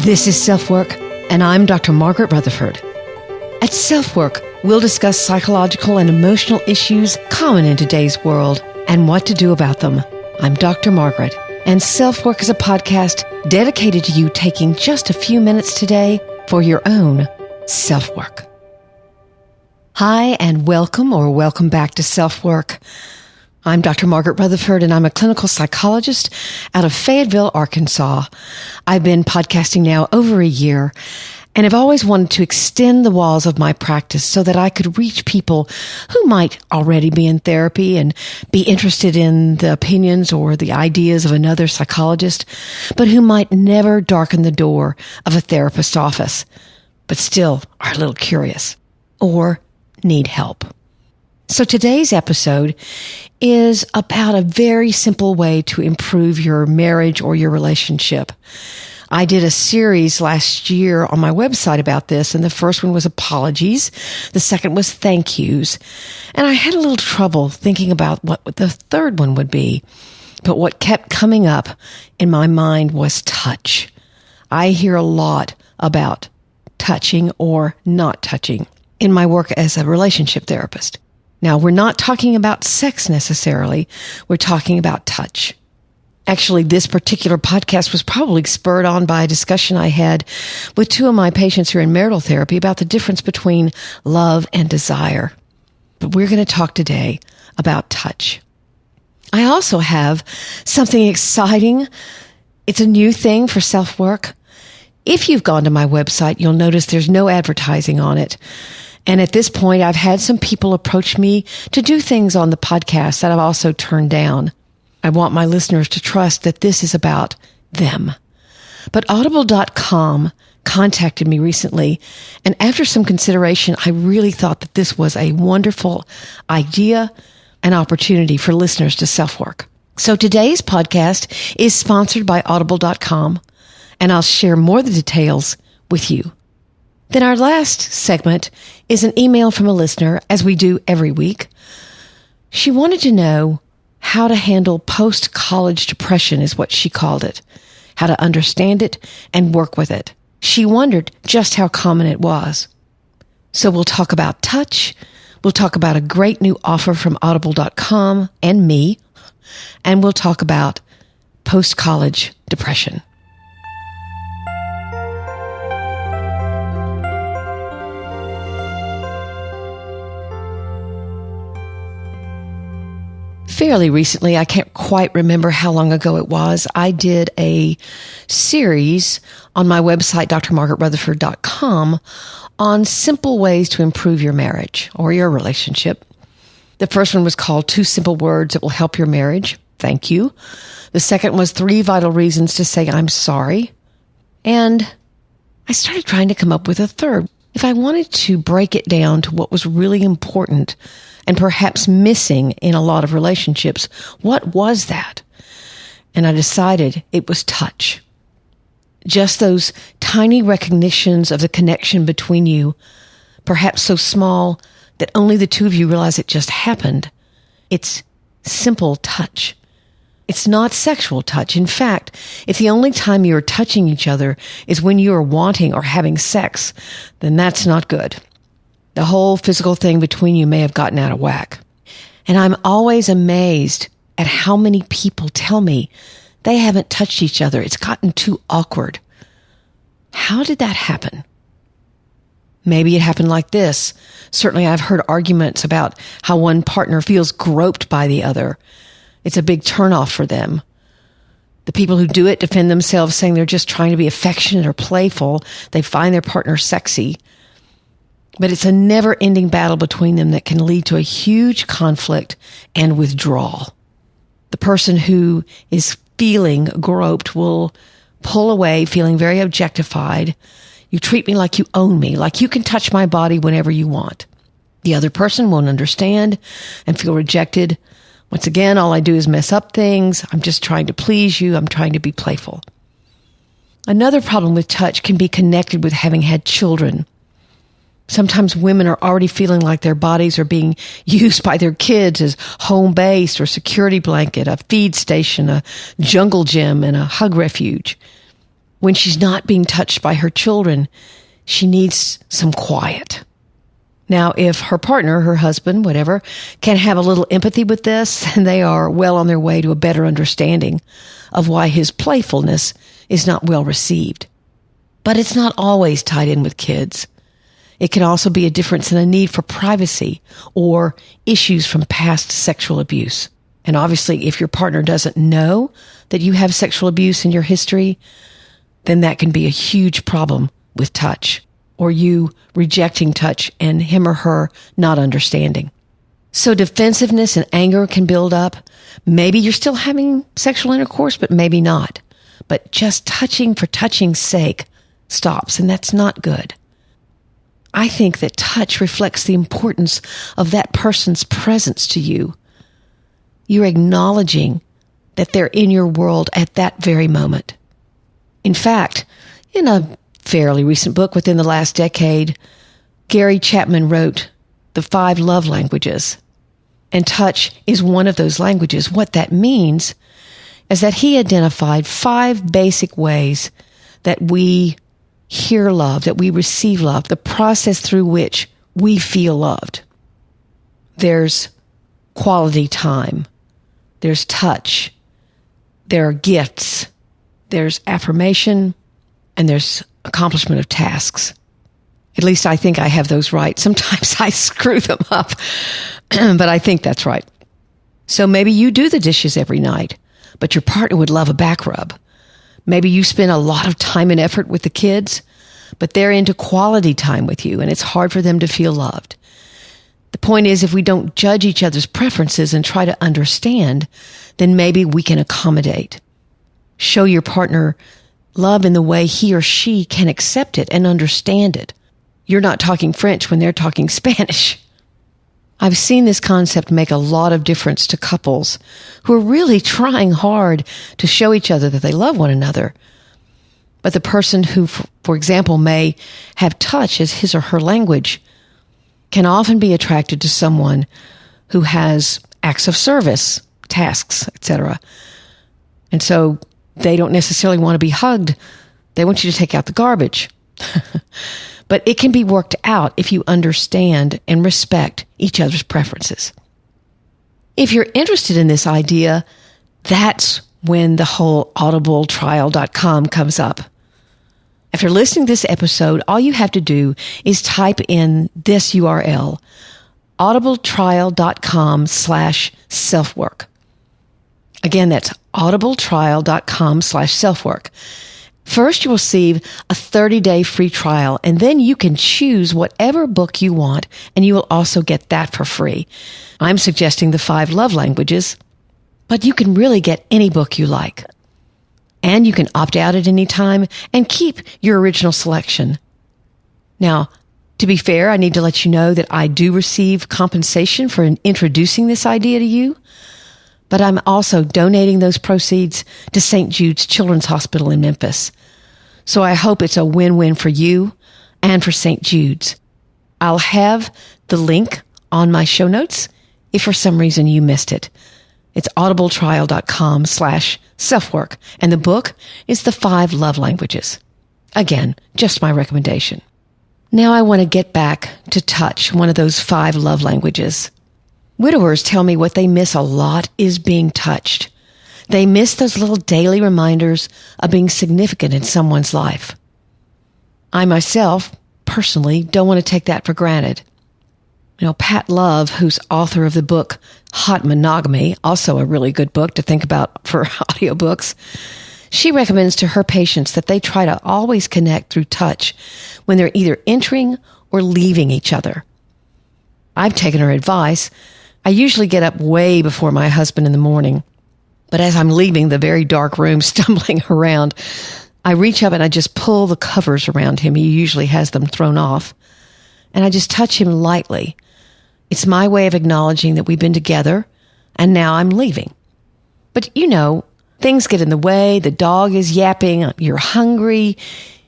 This is SelfWork, and I'm Dr. Margaret Rutherford. At SelfWork, we'll discuss psychological and emotional issues common in today's world and what to do about them. I'm Dr. Margaret, and SelfWork is a podcast dedicated to you taking just a few minutes today for your own self-work. Hi, and welcome back to SelfWork. I'm Dr. Margaret Rutherford, and I'm a clinical psychologist out of Fayetteville, Arkansas. I've been podcasting now over a year, and I've always wanted to extend the walls of my practice so that I could reach people who might already be in therapy and be interested in the opinions or the ideas of another psychologist, but who might never darken the door of a therapist's office, but still are a little curious or need help. So today's episode is about a very simple way to improve your marriage or your relationship. I did a series last year on my website about this, and the first one was apologies. The second was thank yous. And I had a little trouble thinking about what the third one would be. But what kept coming up in my mind was touch. I hear a lot about touching or not touching in my work as a relationship therapist. Now, we're not talking about sex necessarily. We're talking about touch. Actually, this particular podcast was probably spurred on by a discussion I had with two of my patients who are in marital therapy about the difference between love and desire. But we're going to talk today about touch. I also have something exciting. It's a new thing for SelfWork. If you've gone to my website, you'll notice there's no advertising on it. And at this point, I've had some people approach me to do things on the podcast that I've also turned down. I want my listeners to trust that this is about them. But Audible.com contacted me recently, and after some consideration, I really thought that this was a wonderful idea and opportunity for listeners to self-work. So today's podcast is sponsored by Audible.com, and I'll share more of the details with you. Then our last segment is an email from a listener, as we do every week. She wanted to know how to handle post-college depression, is what she called it, how to understand it and work with it. She wondered just how common it was. So we'll talk about touch. We'll talk about a great new offer from Audible.com and me. And we'll talk about post-college depression. Fairly recently, I can't quite remember how long ago it was, I did a series on my website, drmargaretrutherford.com, on simple ways to improve your marriage or your relationship. The first one was called 2 Simple Words That Will Help Your Marriage. Thank you. The second was 3 Vital Reasons to Say I'm Sorry. And I started trying to come up with a third. If I wanted to break it down to what was really important and perhaps missing in a lot of relationships, what was that? And I decided it was touch. Just those tiny recognitions of the connection between you, perhaps so small that only the two of you realize it just happened. It's simple touch. It's not sexual touch. In fact, if the only time you're touching each other is when you are wanting or having sex, then that's not good. The whole physical thing between you may have gotten out of whack. And I'm always amazed at how many people tell me they haven't touched each other. It's gotten too awkward. How did that happen? Maybe it happened like this. Certainly I've heard arguments about how one partner feels groped by the other. It's a big turnoff for them. The people who do it defend themselves saying they're just trying to be affectionate or playful. They find their partner sexy. But it's a never-ending battle between them that can lead to a huge conflict and withdrawal. The person who is feeling groped will pull away, feeling very objectified. You treat me like you own me, like you can touch my body whenever you want. The other person won't understand and feel rejected. Once again, all I do is mess up things. I'm just trying to please you. I'm trying to be playful. Another problem with touch can be connected with having had children. Sometimes women are already feeling like their bodies are being used by their kids as home base or security blanket, a feed station, a jungle gym, and a hug refuge. When she's not being touched by her children, she needs some quiet. Now, if her partner, her husband, whatever, can have a little empathy with this, then they are well on their way to a better understanding of why his playfulness is not well received. But it's not always tied in with kids. It can also be a difference in a need for privacy or issues from past sexual abuse. And obviously, if your partner doesn't know that you have sexual abuse in your history, then that can be a huge problem with touch, or you rejecting touch and him or her not understanding. So defensiveness and anger can build up. Maybe you're still having sexual intercourse, but maybe not. But just touching for touching's sake stops, and that's not good. I think that touch reflects the importance of that person's presence to you. You're acknowledging that they're in your world at that very moment. In fact, in a fairly recent book within the last decade, Gary Chapman wrote The 5 Love Languages, and touch is one of those languages. What that means is that he identified 5 basic ways that we hear love, that we receive love, the process through which we feel loved. There's quality time. There's touch. There are gifts. There's affirmation. And there's accomplishment of tasks. At least I think I have those right. Sometimes I screw them up, but I think that's right. So maybe you do the dishes every night, but your partner would love a back rub. Maybe you spend a lot of time and effort with the kids, but they're into quality time with you, and it's hard for them to feel loved. The point is, if we don't judge each other's preferences and try to understand, then maybe we can accommodate. Show your partner love in the way he or she can accept it and understand it. You're not talking French when they're talking Spanish. I've seen this concept make a lot of difference to couples who are really trying hard to show each other that they love one another. But the person who, for example, may have touch as his or her language can often be attracted to someone who has acts of service, tasks, etc. And so they don't necessarily want to be hugged. They want you to take out the garbage. But it can be worked out if you understand and respect each other's preferences. If you're interested in this idea, that's when the whole audibletrial.com comes up. After listening to this episode, all you have to do is type in this URL, audibletrial.com/selfwork. Again, that's audibletrial.com/selfwork. First, you will receive a 30-day free trial, and then you can choose whatever book you want, and you will also get that for free. I'm suggesting the 5 love languages, but you can really get any book you like. And you can opt out at any time and keep your original selection. Now, to be fair, I need to let you know that I do receive compensation for introducing this idea to you, but I'm also donating those proceeds to St. Jude's Children's Hospital in Memphis. So I hope it's a win-win for you and for St. Jude's. I'll have the link on my show notes if for some reason you missed it. It's audibletrial.com/selfwork, and the book is The 5 Love Languages. Again, just my recommendation. Now I want to get back to touch, one of those 5 love languages. Widowers tell me what they miss a lot is being touched. They miss those little daily reminders of being significant in someone's life. I myself, personally, don't want to take that for granted. You know, Pat Love, who's author of the book Hot Monogamy, also a really good book to think about for audiobooks, she recommends to her patients that they try to always connect through touch when they're either entering or leaving each other. I've taken her advice. I usually get up way before my husband in the morning, but as I'm leaving the very dark room, stumbling around, I reach up and I just pull the covers around him. He usually has them thrown off, and I just touch him lightly. It's my way of acknowledging that we've been together, and now I'm leaving. But you know, things get in the way. The dog is yapping. You're hungry.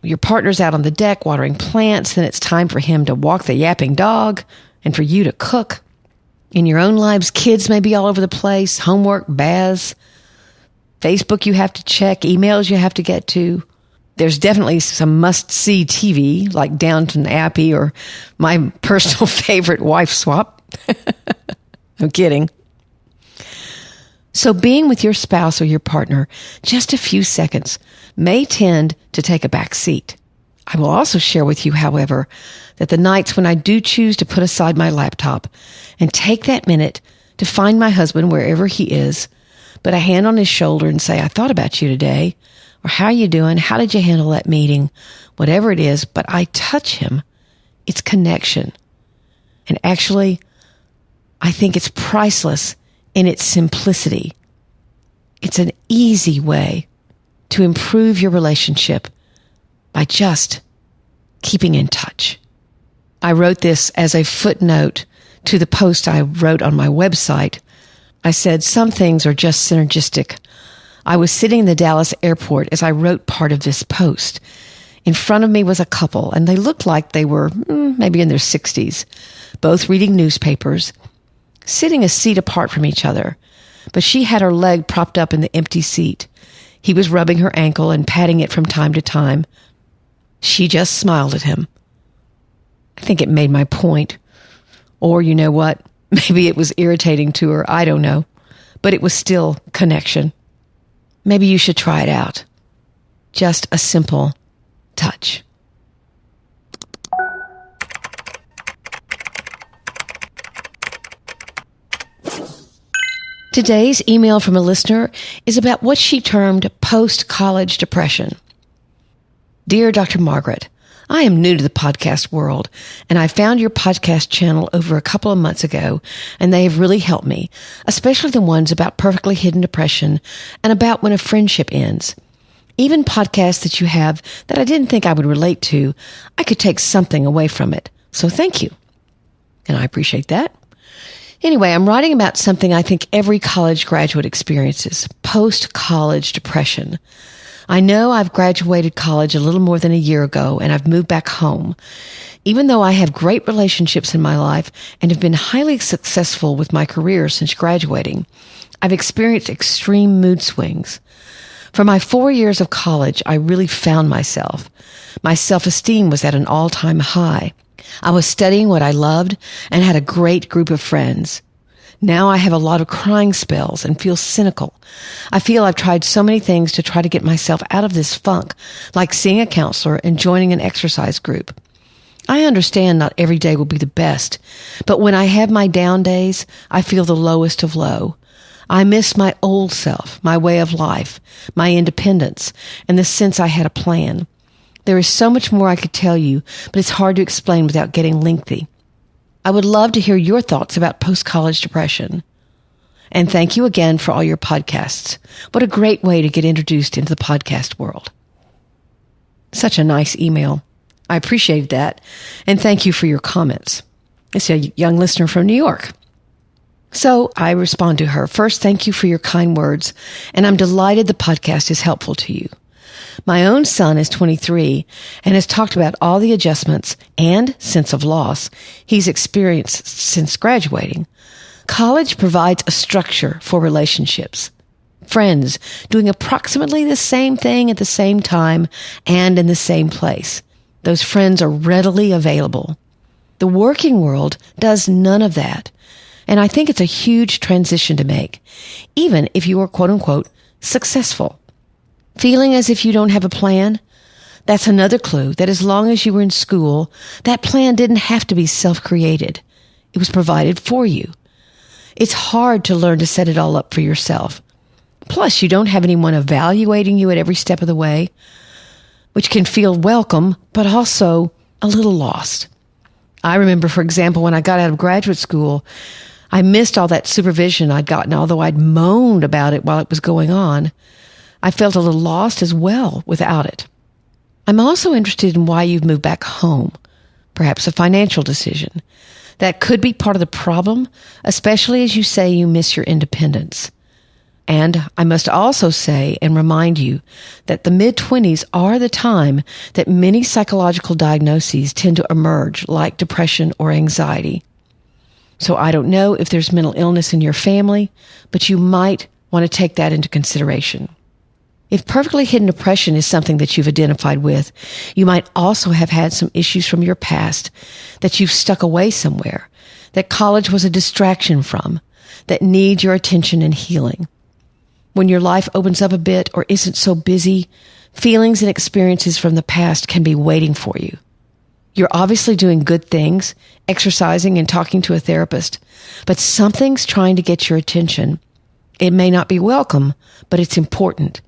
Your partner's out on the deck watering plants. Then it's time for him to walk the yapping dog and for you to cook. In your own lives, kids may be all over the place. Homework, baths, Facebook you have to check, emails you have to get to. There's definitely some must-see TV, like Downton Abbey or my personal favorite, Wife Swap. I'm kidding. So being with your spouse or your partner just a few seconds may tend to take a back seat. I will also share with you, however, that the nights when I do choose to put aside my laptop and take that minute to find my husband wherever he is, put a hand on his shoulder and say, I thought about you today, or how are you doing? How did you handle that meeting? Whatever it is, but I touch him. It's connection. And actually, I think it's priceless in its simplicity. It's an easy way to improve your relationship by just keeping in touch. I wrote this as a footnote to the post I wrote on my website. I said, some things are just synergistic. I was sitting in the Dallas airport as I wrote part of this post. In front of me was a couple, and they looked like they were maybe in their 60s, both reading newspapers, sitting a seat apart from each other. But she had her leg propped up in the empty seat. He was rubbing her ankle and patting it from time to time. She just smiled at him. I think it made my point. Or you know what? Maybe it was irritating to her. I don't know. But it was still connection. Maybe you should try it out. Just a simple touch. Today's email from a listener is about what she termed post-college depression. Dear Dr. Margaret, I am new to the podcast world, and I found your podcast channel over a couple of months ago, and they have really helped me, especially the ones about perfectly hidden depression and about when a friendship ends. Even podcasts that you have that I didn't think I would relate to, I could take something away from it. So thank you. And I appreciate that. Anyway, I'm writing about something I think every college graduate experiences, post-college depression. I know I've graduated college a little more than a year ago, and I've moved back home. Even though I have great relationships in my life and have been highly successful with my career since graduating, I've experienced extreme mood swings. For my 4 years of college, I really found myself. My self-esteem was at an all-time high. I was studying what I loved and had a great group of friends. Now I have a lot of crying spells and feel cynical. I feel I've tried so many things to try to get myself out of this funk, like seeing a counselor and joining an exercise group. I understand not every day will be the best, but when I have my down days, I feel the lowest of low. I miss my old self, my way of life, my independence, and the sense I had a plan. There is so much more I could tell you, but it's hard to explain without getting lengthy. I would love to hear your thoughts about post-college depression. And thank you again for all your podcasts. What a great way to get introduced into the podcast world. Such a nice email. I appreciate that. And thank you for your comments. It's a young listener from New York. So I respond to her. First, thank you for your kind words. And I'm delighted the podcast is helpful to you. My own son is 23 and has talked about all the adjustments and sense of loss he's experienced since graduating. College provides a structure for relationships. Friends doing approximately the same thing at the same time and in the same place. Those friends are readily available. The working world does none of that. And I think it's a huge transition to make, even if you are quote unquote successful. Feeling as if you don't have a plan? That's another clue that as long as you were in school, that plan didn't have to be self-created. It was provided for you. It's hard to learn to set it all up for yourself. Plus, you don't have anyone evaluating you at every step of the way, which can feel welcome, but also a little lost. I remember, for example, when I got out of graduate school, I missed all that supervision I'd gotten, although I'd moaned about it while it was going on. I felt a little lost as well without it. I'm also interested in why you've moved back home, perhaps a financial decision. That could be part of the problem, especially as you say you miss your independence. And I must also say and remind you that the mid-20s are the time that many psychological diagnoses tend to emerge, like depression or anxiety. So I don't know if there's mental illness in your family, but you might want to take that into consideration. If perfectly hidden depression is something that you've identified with, you might also have had some issues from your past that you've stuck away somewhere, that college was a distraction from, that need your attention and healing. When your life opens up a bit or isn't so busy, feelings and experiences from the past can be waiting for you. You're obviously doing good things, exercising and talking to a therapist, but something's trying to get your attention. It may not be welcome, but it's important.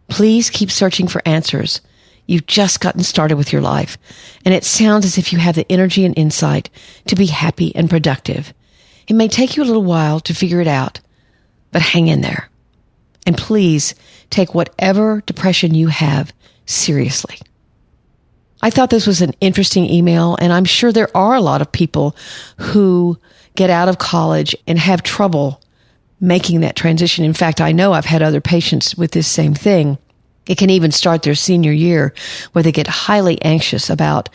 Please keep searching for answers. You've just gotten started with your life, and it sounds as if you have the energy and insight to be happy and productive. It may take you a little while to figure it out, but hang in there. And please take whatever depression you have seriously. I thought this was an interesting email, and I'm sure there are a lot of people who get out of college and have trouble making that transition. In fact, I know I've had other patients with this same thing. It can even start their senior year where they get highly anxious about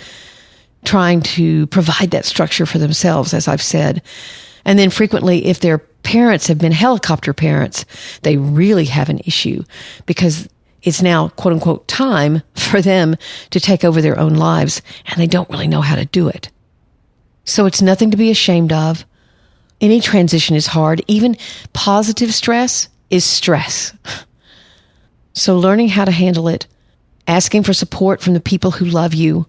trying to provide that structure for themselves, as I've said. And then frequently, if their parents have been helicopter parents, they really have an issue because it's now, quote unquote, time for them to take over their own lives, and they don't really know how to do it. So it's nothing to be ashamed of. Any transition is hard. Even positive stress is stress. So learning how to handle it, asking for support from the people who love you,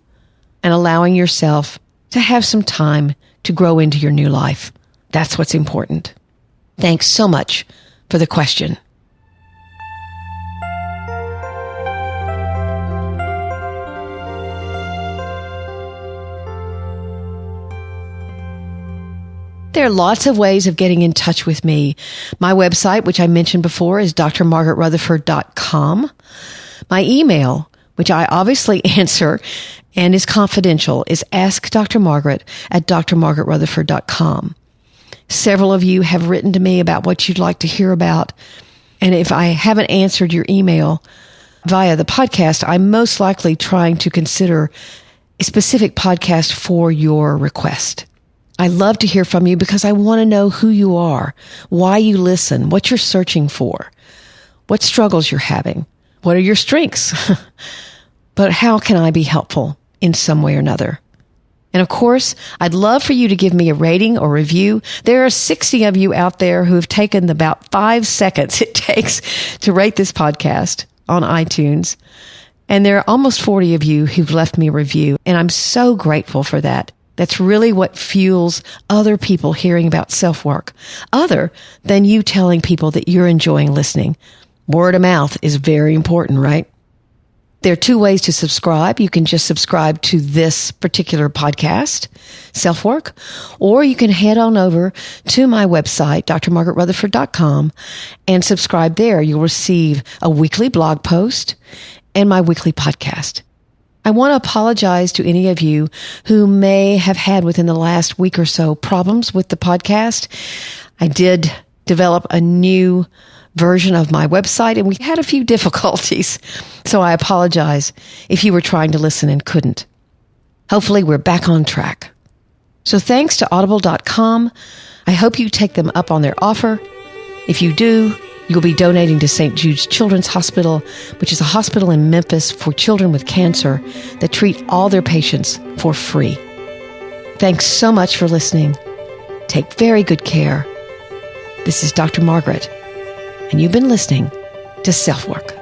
and allowing yourself to have some time to grow into your new life. That's what's important. Thanks so much for the question. There are lots of ways of getting in touch with me. My website, which I mentioned before, is drmargaretrutherford.com. My email, which I obviously answer and is confidential, is askdrmargaret@drmargaretrutherford.com. Several of you have written to me about what you'd like to hear about. And if I haven't answered your email via the podcast, I'm most likely trying to consider a specific podcast for your request. I love to hear from you because I want to know who you are, why you listen, what you're searching for, what struggles you're having, what are your strengths, but how can I be helpful in some way or another? And of course, I'd love for you to give me a rating or review. There are 60 of you out there who have taken about 5 seconds it takes to rate this podcast on iTunes. And there are almost 40 of you who've left me a review. And I'm so grateful for that. That's really what fuels other people hearing about SelfWork, other than you telling people that you're enjoying listening. Word of mouth is very important, right? There are 2 ways to subscribe. You can just subscribe to this particular podcast, SelfWork, or you can head on over to my website, drmargaretrutherford.com, and subscribe there. You'll receive a weekly blog post and my weekly podcast. I want to apologize to any of you who may have had within the last week or so problems with the podcast. I did develop a new version of my website and we had a few difficulties. So I apologize if you were trying to listen and couldn't. Hopefully we're back on track. So thanks to audible.com. I hope you take them up on their offer. If you do, you'll be donating to St. Jude's Children's Hospital, which is a hospital in Memphis for children with cancer that treat all their patients for free. Thanks so much for listening. Take very good care. This is Dr. Margaret, and you've been listening to SelfWork.